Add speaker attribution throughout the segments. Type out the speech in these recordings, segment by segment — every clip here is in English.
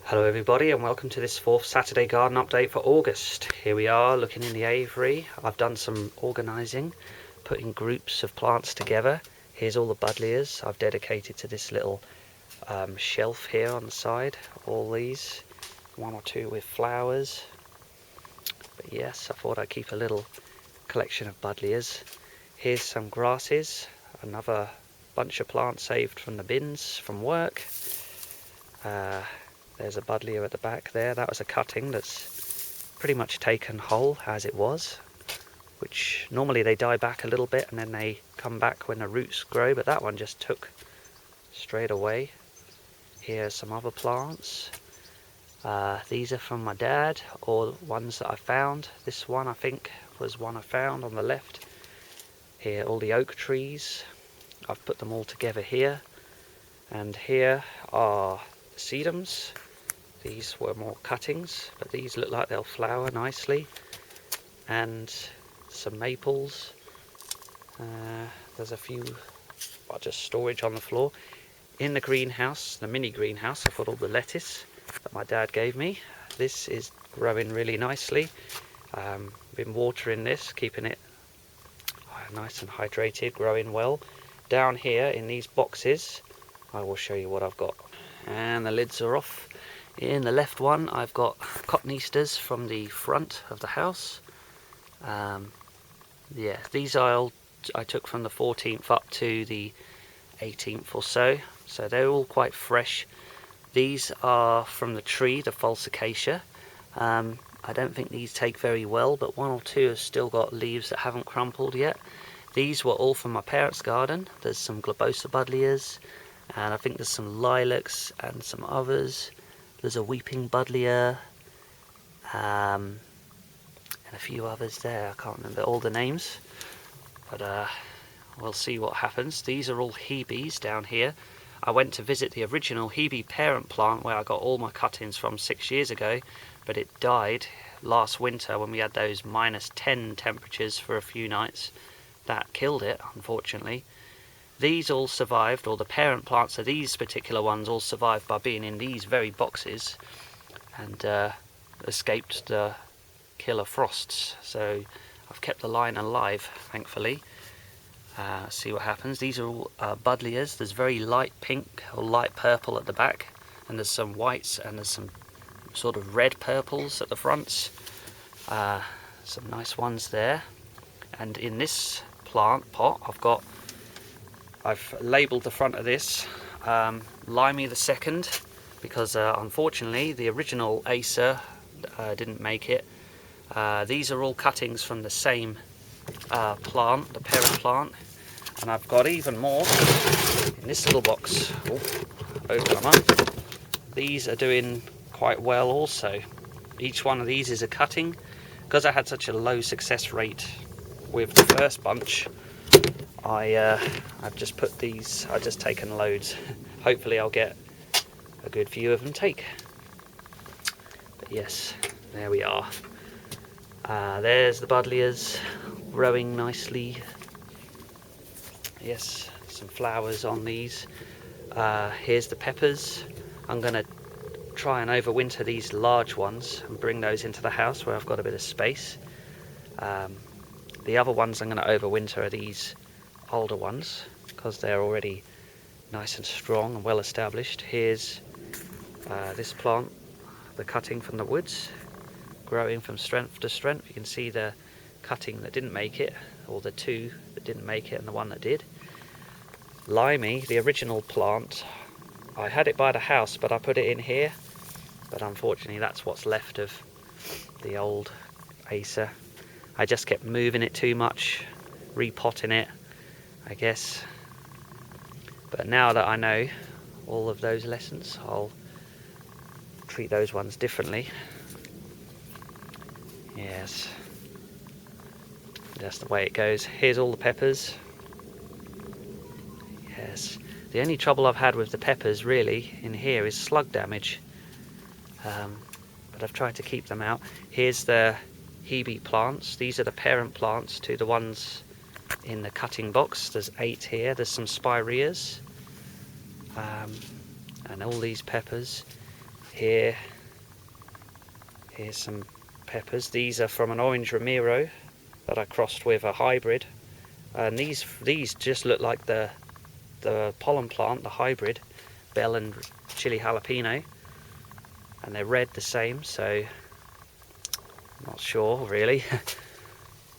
Speaker 1: Hello everybody and welcome to this fourth Saturday garden update for August. Here we are looking in the aviary. I've done some organising, putting groups of plants together. Here's all the Buddleias I've dedicated to this little shelf here on the side. All these, one or two with flowers. But yes, I thought I'd keep a little collection of Buddleias. Here's some grasses, another bunch of plants saved from the bins from work. There's a Buddleia at the back there. That was a cutting that's pretty much taken whole as it was, which normally they die back a little bit and then they come back when the roots grow, but that one just took straight away. Here's some other plants. These are from my dad, or ones that I found. This one I think was one I found on the left. Here all the oak trees. I've put them all together here. And here are the sedums. These were more cuttings, but these look like they'll flower nicely. And some maples. There's a few, just storage on the floor. In the greenhouse, the mini greenhouse, I've got all the lettuce that my dad gave me. This is growing really nicely. Been watering this, keeping it nice and hydrated, growing well. Down here in these boxes, I will show you what I've got. And the lids are off. In the left one, I've got Cotoneasters from the front of the house. Yeah, these I took from the 14th up to the 18th or so. So they're all quite fresh. These are from the tree, the false Acacia. I don't think these take very well, but one or two have still got leaves that haven't crumpled yet. These were all from my parents' garden. There's some globosa Buddleias, and I think there's some lilacs and some others. There's a weeping Buddleia, and a few others there. I can't remember all the names, but we'll see what happens. These are all Hebes down here. I went to visit the original Hebe parent plant where I got all my cuttings from 6 years ago, but it died last winter when we had those -10 temperatures for a few nights. That killed it, unfortunately. These all survived, or the parent plants of these particular ones all survived by being in these very boxes and escaped the killer frosts. So I've kept the line alive, thankfully. See what happens. These are all Buddleias. There's very light pink or light purple at the back, and there's some whites and there's some sort of red purples at the fronts. Some nice ones there. And in this plant pot, I've labelled the front of this Limey the second, because unfortunately the original Acer didn't make it. These are all cuttings from the same plant, the parent plant, and I've got even more in this little box. Oh, open them up. These are doing quite well also. Each one of these is a cutting. Because I had such a low success rate with the first bunch, I've just put these, I've just taken loads. Hopefully I'll get a good few of them take. But yes, there we are. There's the Buddleias growing nicely. Yes, some flowers on these. Here's the peppers. I'm going to try and overwinter these large ones and bring those into the house where I've got a bit of space. The other ones I'm going to overwinter are these older ones because they're already nice and strong and well established. Here's this plant, the cutting from the woods, growing from strength to strength. You can see the cutting that didn't make it, or the two that didn't make it and the one that did. Limey, the original plant, I had it by the house but I put it in here, but unfortunately that's what's left of the old Acer. I just kept moving it too much, repotting it, I guess. But now that I know all of those lessons, I'll treat those ones differently. Yes, that's the way it goes. Here's all the peppers. Yes, the only trouble I've had with the peppers really in here is slug damage, but I've tried to keep them out. Here's the Hebe plants. These are the parent plants to the ones in the cutting box. There's 8 here. There's some spireas and all these peppers. Here's some peppers. These are from an orange Ramiro that I crossed with a hybrid, and these just look like the pollen plant, the hybrid bell and chili jalapeno, and they're red the same, so I'm not sure really.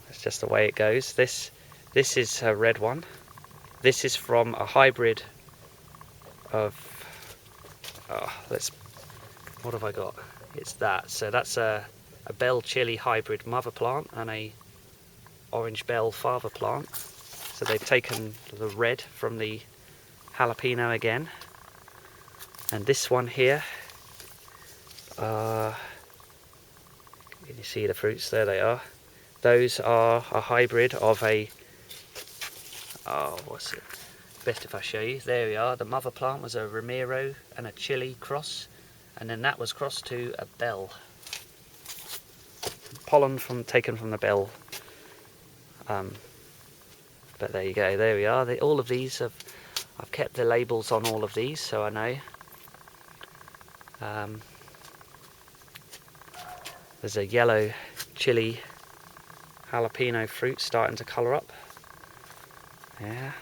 Speaker 1: It's just the way it goes. This is a red one. This is from a hybrid of what have I got? It's that. So that's a bell chili hybrid mother plant and a orange bell father plant. So they've taken the red from the jalapeno again. And this one here, can you see the fruits? There they are. Those are a hybrid of a, what's it? Best if I show you. There we are. The mother plant was a Ramiro and a chili cross, and then that was crossed to a bell. Pollen taken from the bell. But there you go. There we are. All of these I've kept the labels on all of these, so I know. There's a yellow chili jalapeno fruit starting to colour up. Yeah,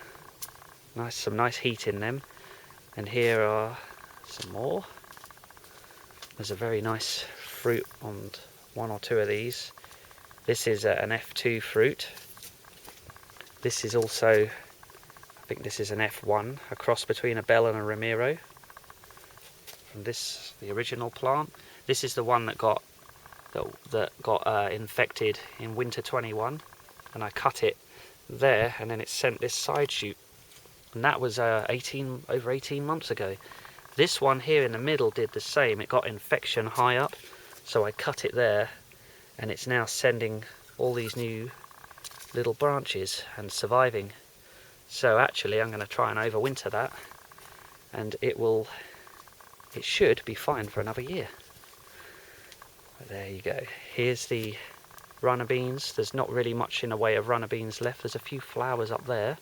Speaker 1: some nice heat in them. And here are some more. There's a very nice fruit on one or two of these. This is an F2 fruit. This is also, I think this is an F1, a cross between a bell and a Ramiro. From this, the original plant. This is the one that got infected in winter 21, and I cut it there, and then it sent this side shoot, and that was over 18 months ago. This one here in the middle did the same. It got infection high up, so I cut it there, and it's now sending all these new little branches and surviving. So actually I'm going to try and overwinter that, and it should be fine for another year. But there you go. Here's the runner beans. There's not really much in the way of runner beans left. There's a few flowers up there,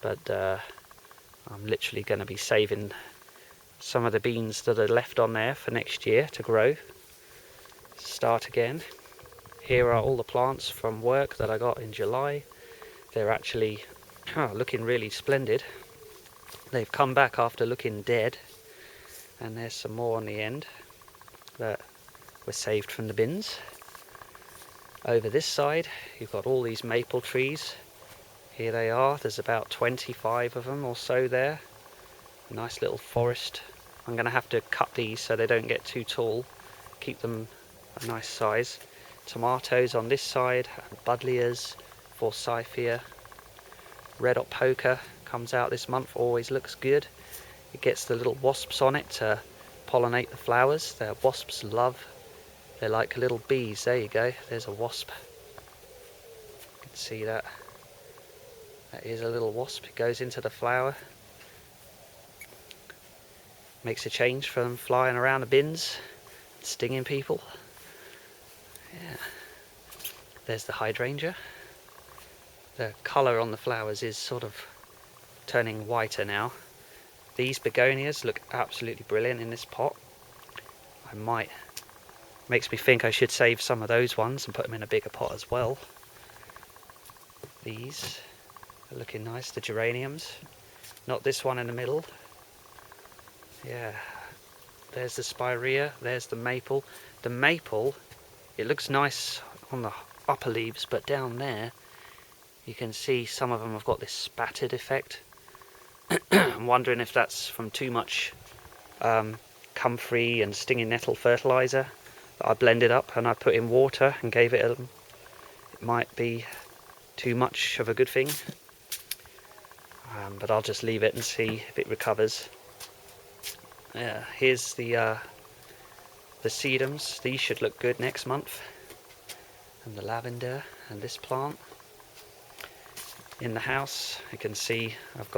Speaker 1: but I'm literally going to be saving some of the beans that are left on there for next year to grow, start again. Here are all the plants from work that I got in July. They're actually looking really splendid. They've come back after looking dead, and there's some more on the end that were saved from the bins. Over this side you've got all these maple trees. Here they are. There's about 25 of them or so there. A nice little forest. I'm going to have to cut these so they don't get too tall, keep them a nice size. Tomatoes on this side, Buddleias, Forsythia. Red hot poker comes out this month, always looks good. It gets the little wasps on it to pollinate the flowers. They're wasps love. They're like little bees. There you go. There's a wasp. You can see that. That is a little wasp. It goes into the flower. Makes a change from flying around the bins, stinging people. Yeah. There's the hydrangea. The colour on the flowers is sort of turning whiter now. These begonias look absolutely brilliant in this pot. Makes me think I should save some of those ones and put them in a bigger pot as well. These are looking nice, the geraniums. Not this one in the middle. Yeah, there's the spirea, there's the maple. The maple, it looks nice on the upper leaves, but down there you can see some of them have got this spattered effect. I'm wondering if that's from too much comfrey and stinging nettle fertilizer that I blended up and I put in water and gave it it might be too much of a good thing, but I'll just leave it and see if it recovers. Yeah, here's the sedums. These should look good next month, and the lavender and this plant. In the house you can see I've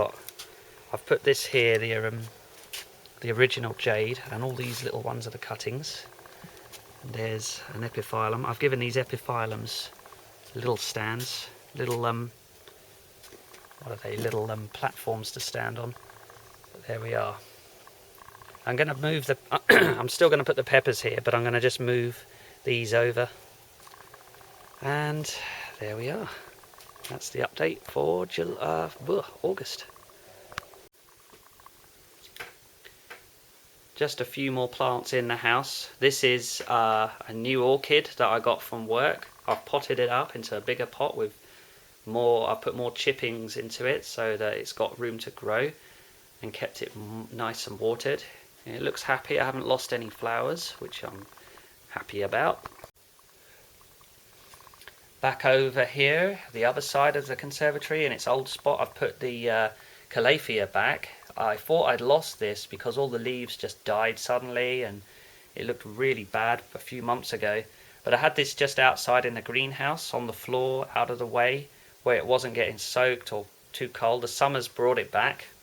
Speaker 1: put this here, the original jade, and all these little ones are the cuttings. And there's an epiphyllum. I've given these epiphyllums little stands, little what are they, little platforms to stand on. But there we are. I'm going to move the I'm still going to put the peppers here, but I'm going to just move these over. And there we are. That's the update for August. Just a few more plants in the house. This is a new orchid that I got from work. I've potted it up into a bigger pot with more. I put more chippings into it so that it's got room to grow, and kept it nice and watered. It looks happy. I haven't lost any flowers, which I'm happy about. Back over here, the other side of the conservatory, in its old spot, I've put the Calathea back. I thought I'd lost this because all the leaves just died suddenly and it looked really bad a few months ago. But I had this just outside in the greenhouse on the floor, out of the way, where it wasn't getting soaked or too cold. The summer's brought it back,